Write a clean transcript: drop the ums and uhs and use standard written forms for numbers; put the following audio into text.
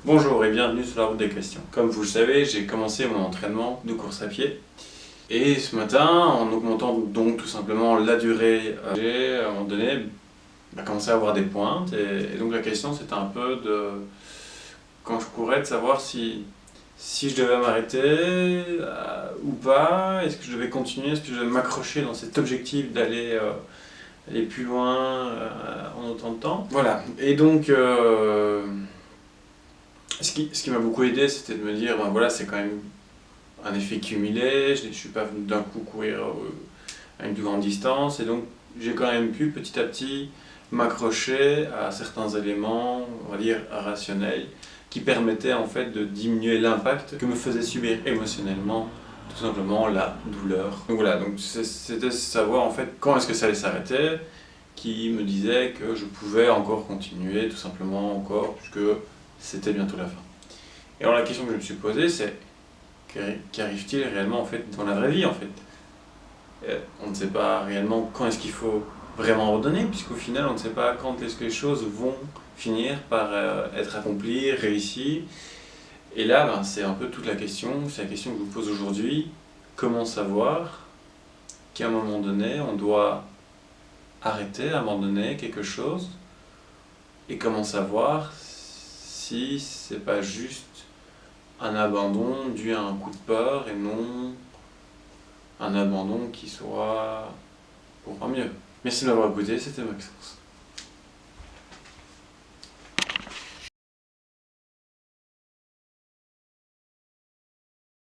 Bonjour et bienvenue sur la route des questions. Comme vous le savez, j'ai commencé mon entraînement de course à pied. Et ce matin, en augmentant donc tout simplement la durée, j'ai à un moment donné commencé à avoir des pointes. Et donc la question c'était un peu de, quand je courais, de savoir si je devais m'arrêter ou pas, est-ce que je devais continuer, est-ce que je devais m'accrocher dans cet objectif d'aller aller plus loin en autant de temps. Voilà, et donc ce qui m'a beaucoup aidé, c'était de me dire, ben voilà, c'est quand même un effet cumulé, je ne suis pas venu d'un coup courir à une plus grande distance, et donc j'ai quand même pu petit à petit m'accrocher à certains éléments, on va dire, rationnels, qui permettaient en fait de diminuer l'impact que me faisait subir émotionnellement, tout simplement, la douleur. Donc voilà, donc c'était savoir en fait quand est-ce que ça allait s'arrêter, qui me disait que je pouvais encore continuer, tout simplement encore, puisque c'était bientôt la fin. Et alors la question que je me suis posée, c'est qu'arrive-t-il réellement en fait dans la vraie vie en fait? On ne sait pas réellement quand est-ce qu'il faut vraiment abandonner, puisqu'au final on ne sait pas quand est-ce que les choses vont finir par être accomplies, réussies. Et là, c'est un peu toute la question, c'est la question que je vous pose aujourd'hui. Comment savoir qu'à un moment donné, on doit arrêter, abandonner quelque chose? Et comment savoir si c'est pas juste un abandon dû à un coup de peur et non un abandon qui soit pour un mieux. Merci de m'avoir écouté, c'était Maxence.